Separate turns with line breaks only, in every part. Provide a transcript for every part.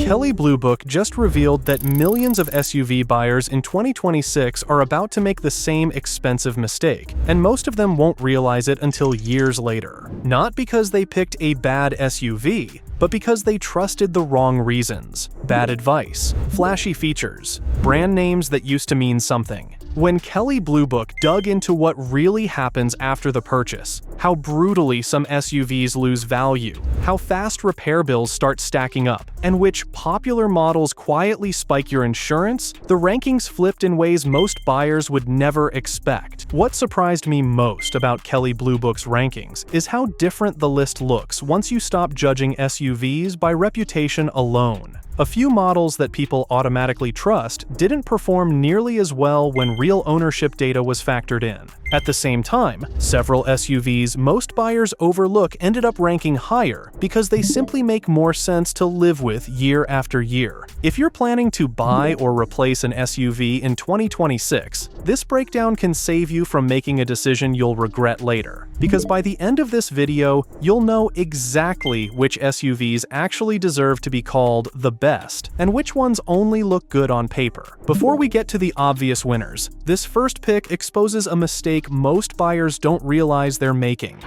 Kelley Blue Book just revealed that millions of SUV buyers in 2026 are about to make the same expensive mistake, and most of them won't realize it until years later. Not because they picked a bad SUV, but because they trusted the wrong reasons. Bad advice, flashy features, brand names that used to mean something. When Kelley Blue Book dug into what really happens after the purchase, how brutally some SUVs lose value, how fast repair bills start stacking up, and which popular models quietly spike your insurance, the rankings flipped in ways most buyers would never expect. What surprised me most about Kelley Blue Book's rankings is how different the list looks once you stop judging SUVs by reputation alone. A few models that people automatically trust didn't perform nearly as well when real ownership data was factored in. At the same time, several SUVs most buyers overlook ended up ranking higher because they simply make more sense to live with year after year. If you're planning to buy or replace an SUV in 2026, this breakdown can save you from making a decision you'll regret later. Because by the end of this video, you'll know exactly which SUVs actually deserve to be called the best, and which ones only look good on paper. Before we get to the obvious winners, this first pick exposes a mistake most buyers don't realize they're making.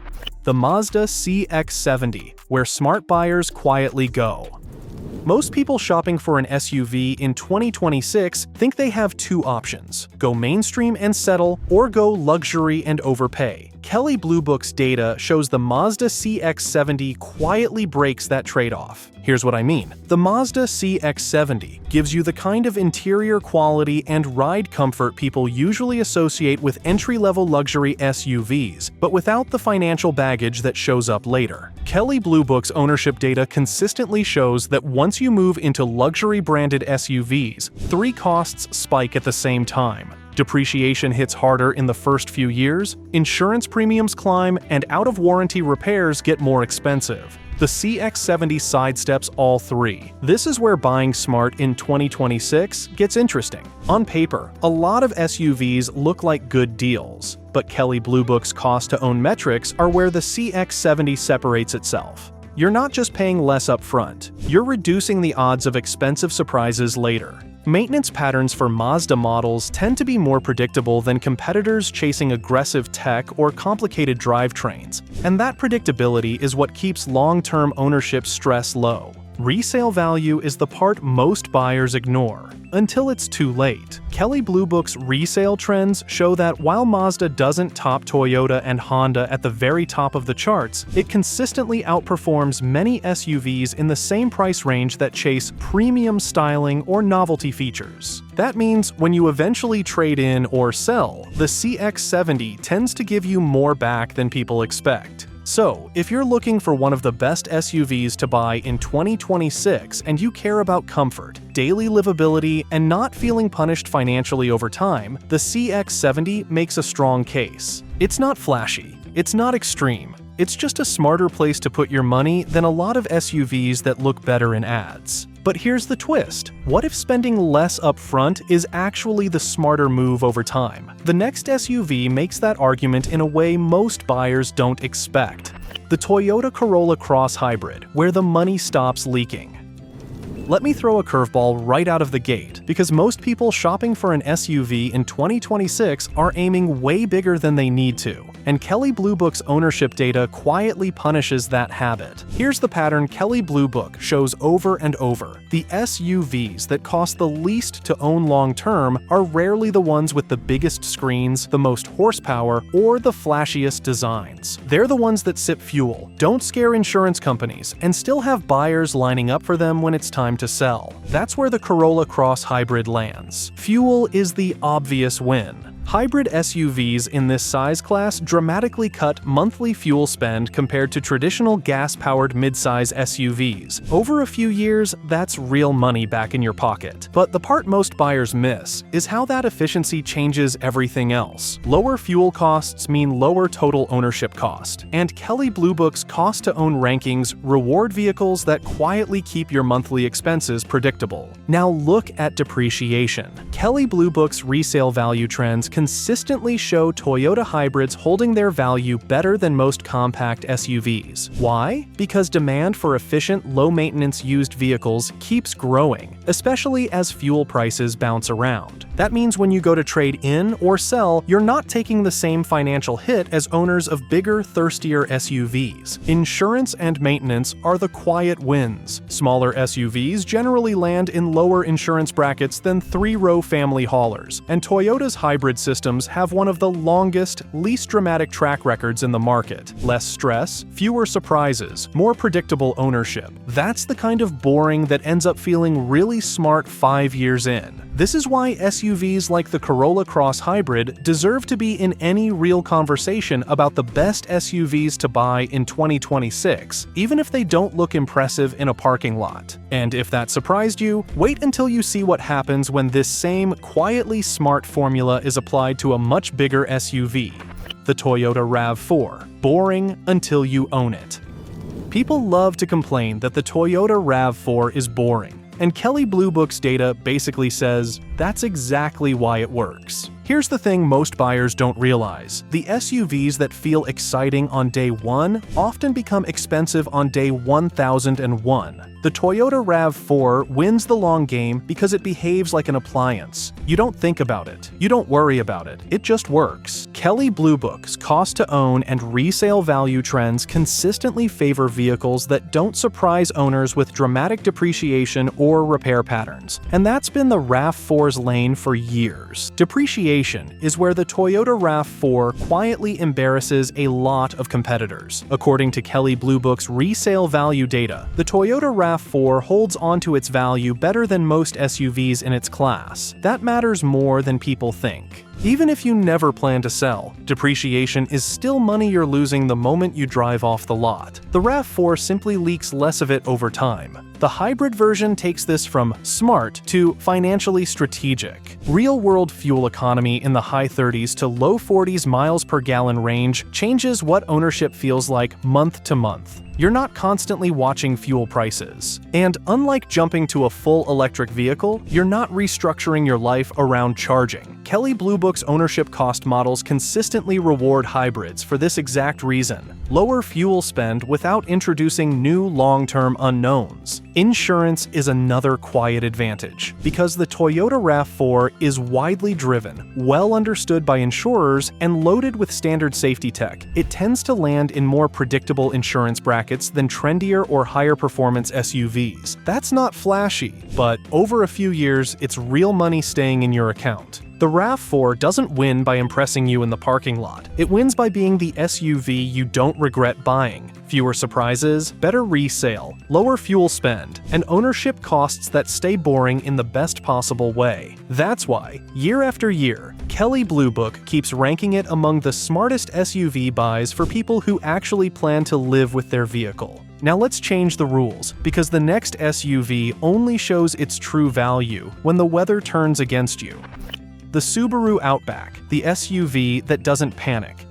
The Mazda CX70, where smart buyers quietly go. Most people shopping for an SUV in 2026 think they have two options: go mainstream and settle, or go luxury and overpay. Kelley Blue Book's data shows the Mazda CX70 quietly breaks that trade-off. Here's what I mean. The Mazda CX70 gives you the kind of interior quality and ride comfort people usually associate with entry-level luxury SUVs, but without the financial baggage that shows up later. Kelley Blue Book's ownership data consistently shows that once you move into luxury-branded SUVs, three costs spike at the same time. Depreciation hits harder in the first few years, insurance premiums climb, and out-of-warranty repairs get more expensive. The CX70 sidesteps all three. This is where buying smart in 2026 gets interesting. On paper, a lot of SUVs look like good deals, but Kelley Blue Book's cost-to-own metrics are where the CX70 separates itself. You're not just paying less upfront, you're reducing the odds of expensive surprises later. Maintenance patterns for Mazda models tend to be more predictable than competitors chasing aggressive tech or complicated drivetrains, and that predictability is what keeps long-term ownership stress low. Resale value is the part most buyers ignore, until it's too late. Kelley Blue Book's resale trends show that while Mazda doesn't top Toyota and Honda at the very top of the charts, it consistently outperforms many SUVs in the same price range that chase premium styling or novelty features. That means when you eventually trade in or sell, the CX70 tends to give you more back than people expect. So, if you're looking for one of the best SUVs to buy in 2026 and you care about comfort, daily livability, and not feeling punished financially over time, the CX70 makes a strong case. It's not flashy, it's not extreme, it's just a smarter place to put your money than a lot of SUVs that look better in ads. But here's the twist. What if spending less upfront is actually the smarter move over time? The next SUV makes that argument in a way most buyers don't expect. The Toyota Corolla Cross Hybrid, where the money stops leaking. Let me throw a curveball right out of the gate, because most people shopping for an SUV in 2026 are aiming way bigger than they need to, and Kelley Blue Book's ownership data quietly punishes that habit. Here's the pattern Kelley Blue Book shows over and over. The SUVs that cost the least to own long-term are rarely the ones with the biggest screens, the most horsepower, or the flashiest designs. They're the ones that sip fuel, don't scare insurance companies, and still have buyers lining up for them when it's time to sell. That's where the Corolla Cross Hybrid lands. Fuel is the obvious win. Hybrid SUVs in this size class dramatically cut monthly fuel spend compared to traditional gas-powered midsize SUVs. Over a few years, that's real money back in your pocket. But the part most buyers miss is how that efficiency changes everything else. Lower fuel costs mean lower total ownership cost, and Kelley Blue Book's cost-to-own rankings reward vehicles that quietly keep your monthly expenses predictable. Now look at depreciation. Kelley Blue Book's resale value trends consistently show Toyota hybrids holding their value better than most compact SUVs. Why? Because demand for efficient, low-maintenance used vehicles keeps growing, especially as fuel prices bounce around. That means when you go to trade in or sell, you're not taking the same financial hit as owners of bigger, thirstier SUVs. Insurance and maintenance are the quiet wins. Smaller SUVs generally land in lower insurance brackets than three-row family haulers, and Toyota's hybrid systems have one of the longest, least dramatic track records in the market. Less stress, fewer surprises, more predictable ownership. That's the kind of boring that ends up feeling really smart 5 years in. This is why SUVs like the Corolla Cross Hybrid deserve to be in any real conversation about the best SUVs to buy in 2026, even if they don't look impressive in a parking lot. And if that surprised you, wait until you see what happens when this same quietly smart formula is applied to a much bigger SUV, the Toyota RAV4. Boring until you own it. People love to complain that the Toyota RAV4 is boring. And Kelley Blue Book's data basically says that's exactly why it works. Here's the thing most buyers don't realize. The SUVs that feel exciting on day 1 often become expensive on day 1001. The Toyota RAV4 wins the long game because it behaves like an appliance. You don't think about it. You don't worry about it. It just works. Kelley Blue Book's cost to own and resale value trends consistently favor vehicles that don't surprise owners with dramatic depreciation or repair patterns. And that's been the RAV4's lane for years. Depreciation is where the Toyota RAV4 quietly embarrasses a lot of competitors. According to Kelley Blue Book's resale value data, the Toyota RAV4 holds onto its value better than most SUVs in its class. That matters more than people think. Even if you never plan to sell, depreciation is still money you're losing the moment you drive off the lot. The RAV4 simply leaks less of it over time. The hybrid version takes this from smart to financially strategic. Real-world fuel economy in the high 30s to low 40s miles per gallon range changes what ownership feels like month to month. You're not constantly watching fuel prices. And unlike jumping to a full electric vehicle, you're not restructuring your life around charging. Kelley Blue Book's ownership cost models consistently reward hybrids for this exact reason. Lower fuel spend without introducing new long-term unknowns. Insurance is another quiet advantage, because the Toyota RAV4 is widely driven, well understood by insurers, and loaded with standard safety tech. It tends to land in more predictable insurance brackets than trendier or higher performance SUVs. That's not flashy, but over a few years, it's real money staying in your account. The RAV4 doesn't win by impressing you in the parking lot. It wins by being the SUV you don't regret buying. Fewer surprises, better resale, lower fuel spend, and ownership costs that stay boring in the best possible way. That's why, year after year, Kelley Blue Book keeps ranking it among the smartest SUV buys for people who actually plan to live with their vehicle. Now let's change the rules, because the next SUV only shows its true value when the weather turns against you. The Subaru Outback, the SUV that doesn't panic.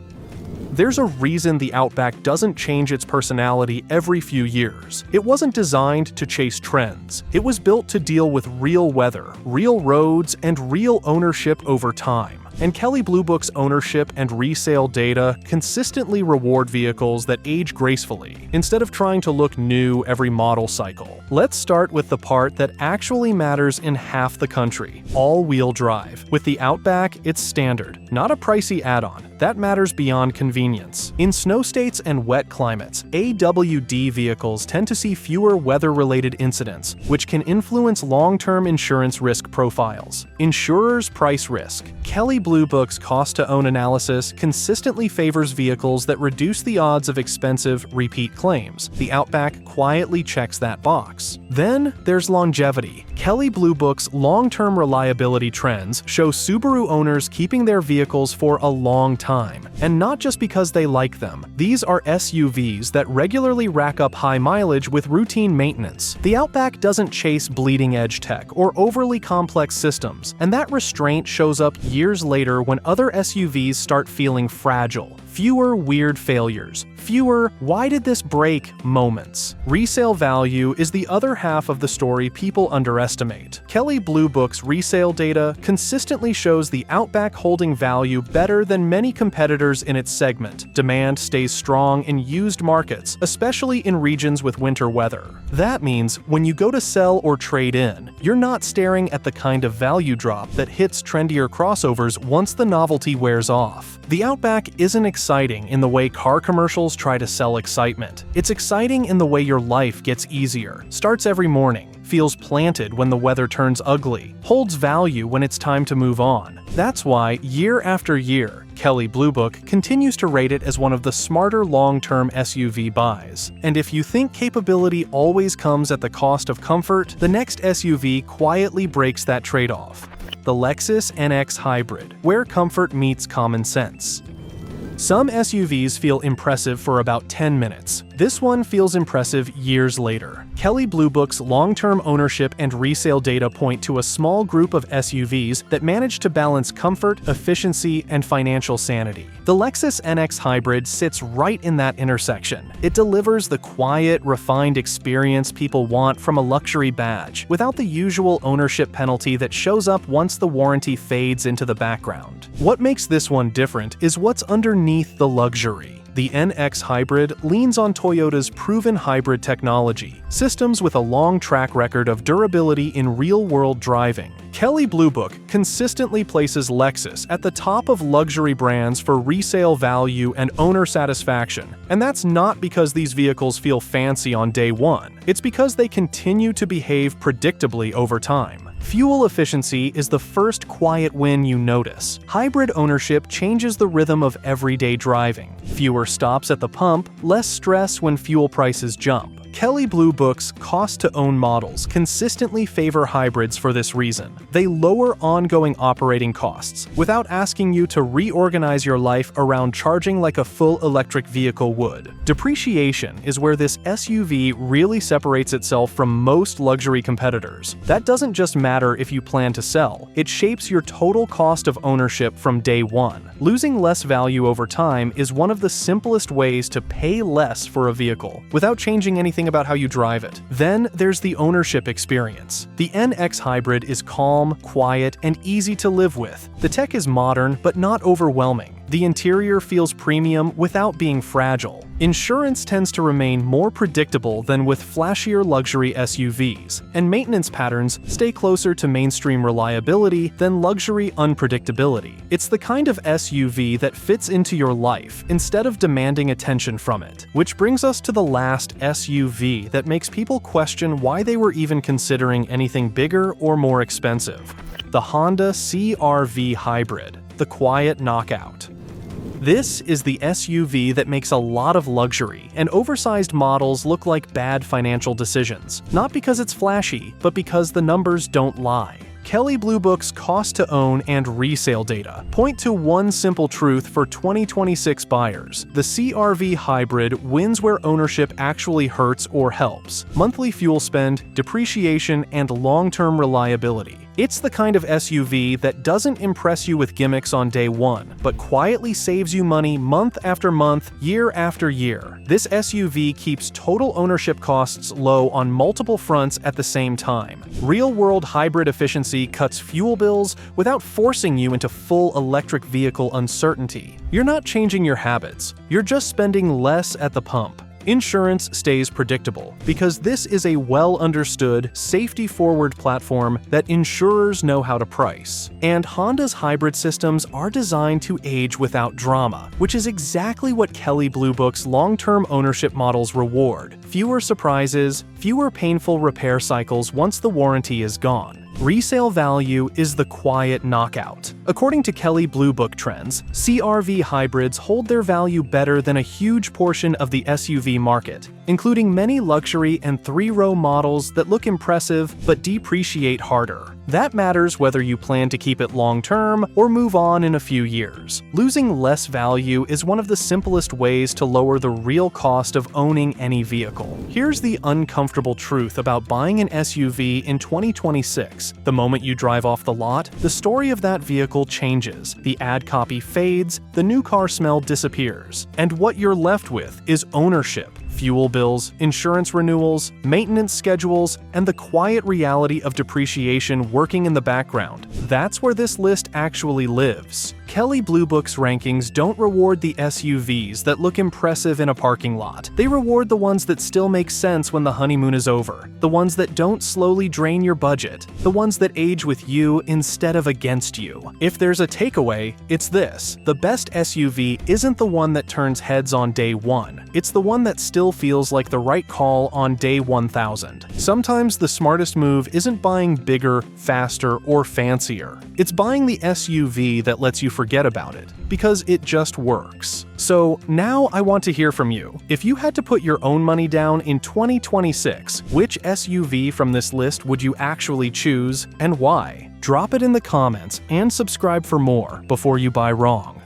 There's a reason the Outback doesn't change its personality every few years. It wasn't designed to chase trends. It was built to deal with real weather, real roads, and real ownership over time. And Kelley Blue Book's ownership and resale data consistently reward vehicles that age gracefully, instead of trying to look new every model cycle. Let's start with the part that actually matters in half the country: all-wheel drive. With the Outback, it's standard, not a pricey add-on. That matters beyond convenience. In snow states and wet climates, AWD vehicles tend to see fewer weather-related incidents, which can influence long-term insurance risk profiles. Insurers price risk. Kelley Blue Book's cost-to-own analysis consistently favors vehicles that reduce the odds of expensive, repeat claims. The Outback quietly checks that box. Then there's longevity. Kelley Blue Book's long-term reliability trends show Subaru owners keeping their vehicles for a long time, and not just because they like them. These are SUVs that regularly rack up high mileage with routine maintenance. The Outback doesn't chase bleeding-edge tech or overly complex systems, and that restraint shows up years later when other SUVs start feeling fragile, fewer weird failures, fewer "why did this break" moments. Resale value is the other half of the story people underestimate. Kelley Blue Book's resale data consistently shows the Outback holding value better than many competitors in its segment. Demand stays strong in used markets, especially in regions with winter weather. That means when you go to sell or trade in, you're not staring at the kind of value drop that hits trendier crossovers once the novelty wears off. The Outback isn't exciting in the way car commercials try to sell excitement. It's exciting in the way your life gets easier, starts every morning, feels planted when the weather turns ugly, holds value when it's time to move on. That's why, year after year, Kelley Blue Book continues to rate it as one of the smarter long-term SUV buys. And if you think capability always comes at the cost of comfort, the next SUV quietly breaks that trade-off. The Lexus NX Hybrid, where comfort meets common sense. Some SUVs feel impressive for about 10 minutes. This one feels impressive years later. Kelley Blue Book's long-term ownership and resale data point to a small group of SUVs that manage to balance comfort, efficiency, and financial sanity. The Lexus NX Hybrid sits right in that intersection. It delivers the quiet, refined experience people want from a luxury badge, without the usual ownership penalty that shows up once the warranty fades into the background. What makes this one different is what's underneath the luxury. The NX Hybrid leans on Toyota's proven hybrid technology, systems with a long track record of durability in real-world driving. Kelley Blue Book consistently places Lexus at the top of luxury brands for resale value and owner satisfaction, and that's not because these vehicles feel fancy on day one. It's because they continue to behave predictably over time. Fuel efficiency is the first quiet win you notice. Hybrid ownership changes the rhythm of everyday driving. Fewer stops at the pump, less stress when fuel prices jump. Kelley Blue Book's cost-to-own models consistently favor hybrids for this reason. They lower ongoing operating costs without asking you to reorganize your life around charging like a full electric vehicle would. Depreciation is where this SUV really separates itself from most luxury competitors. That doesn't just matter if you plan to sell. It shapes your total cost of ownership from day one. Losing less value over time is one of the simplest ways to pay less for a vehicle without changing anything about how you drive it. Then there's the ownership experience. The NX Hybrid is calm, quiet, and easy to live with. The tech is modern but not overwhelming. The interior feels premium without being fragile. Insurance tends to remain more predictable than with flashier luxury SUVs, and maintenance patterns stay closer to mainstream reliability than luxury unpredictability. It's the kind of SUV that fits into your life instead of demanding attention from it. Which brings us to the last SUV that makes people question why they were even considering anything bigger or more expensive. The Honda CR-V Hybrid, the quiet knockout. This is the SUV that makes a lot of luxury and oversized models look like bad financial decisions, not because it's flashy, but because the numbers don't lie. Kelley Blue Book's cost-to-own and resale data point to one simple truth for 2026 buyers. The CR-V Hybrid wins where ownership actually hurts or helps: monthly fuel spend, depreciation, and long-term reliability. It's the kind of SUV that doesn't impress you with gimmicks on day one, but quietly saves you money month after month, year after year. This SUV keeps total ownership costs low on multiple fronts at the same time. Real-world hybrid efficiency cuts fuel bills without forcing you into full electric vehicle uncertainty. You're not changing your habits, you're just spending less at the pump. Insurance stays predictable because this is a well-understood, safety-forward platform that insurers know how to price. And Honda's hybrid systems are designed to age without drama, which is exactly what Kelley Blue Book's long-term ownership models reward: fewer surprises, fewer painful repair cycles once the warranty is gone. Resale value is the quiet knockout. According to Kelley Blue Book trends, CR-V hybrids hold their value better than a huge portion of the SUV market, including many luxury and three-row models that look impressive but depreciate harder. That matters whether you plan to keep it long-term or move on in a few years. Losing less value is one of the simplest ways to lower the real cost of owning any vehicle. Here's the uncomfortable truth about buying an SUV in 2026. The moment you drive off the lot, the story of that vehicle changes. The ad copy fades, the new car smell disappears, and what you're left with is ownership. Fuel bills, insurance renewals, maintenance schedules, and the quiet reality of depreciation working in the background. That's where this list actually lives. Kelley Blue Book's rankings don't reward the SUVs that look impressive in a parking lot. They reward the ones that still make sense when the honeymoon is over, the ones that don't slowly drain your budget, the ones that age with you instead of against you. If there's a takeaway, it's this: the best SUV isn't the one that turns heads on day one. It's the one that still feels like the right call on day 1000. Sometimes the smartest move isn't buying bigger, faster, or fancier. It's buying the SUV that lets you forget about it, because it just works. So now I want to hear from you. If you had to put your own money down in 2026, which SUV from this list would you actually choose, and why? Drop it in the comments and subscribe for more before you buy wrong.